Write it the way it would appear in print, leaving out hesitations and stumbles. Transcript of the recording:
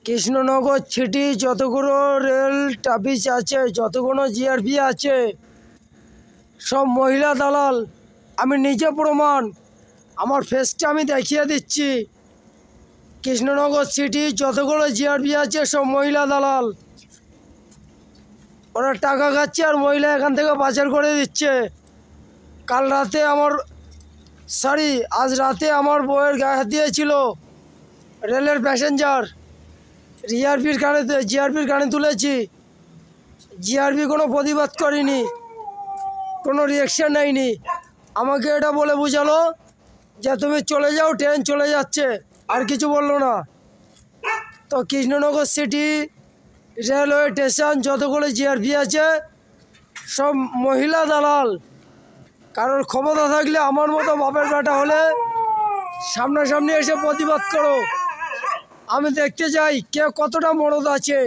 Krishnanagar city যতগুলো rail traffic আছে, যতগুলো জিআরপি আছে, সব মহিলা দালাল। আমি নিজে প্রমাণ, আমার ফেসটা আমি দেখিয়ে দিচ্ছি। কৃষ্ণনগর সিটি যতগুলো জিআরপি আছে সব মহিলা দালাল। ওরা টাকা খাচ্ছে আর মহিলা এখান থেকে পাচার করে দিচ্ছে। কাল রাতে আজ রাতে আমার বউয়ের গায়ে হাত দিয়েছিল রেলের প্যাসেঞ্জার। জিআরপির গাড়ি তুলেছি, জিআরপি কোনো প্রতিবাদ করেনি, কোনো রিয়াকশান নেয়নি। আমাকে এটা বলে বোঝালো যে তুমি চলে যাও, ট্রেন চলে যাচ্ছে, আর কিছু বললো না। তো কৃষ্ণনগর সিটি রেলওয়ে স্টেশন যতগুলো জিআরপি আছে সব মহিলা দালাল। কারোর ক্ষমতা থাকলে আমার মতো বাপের বেটা হলে সামনাসামনি এসে প্রতিবাদ করো। আমি দেখতে চাই কে কতটা মরদ আছে।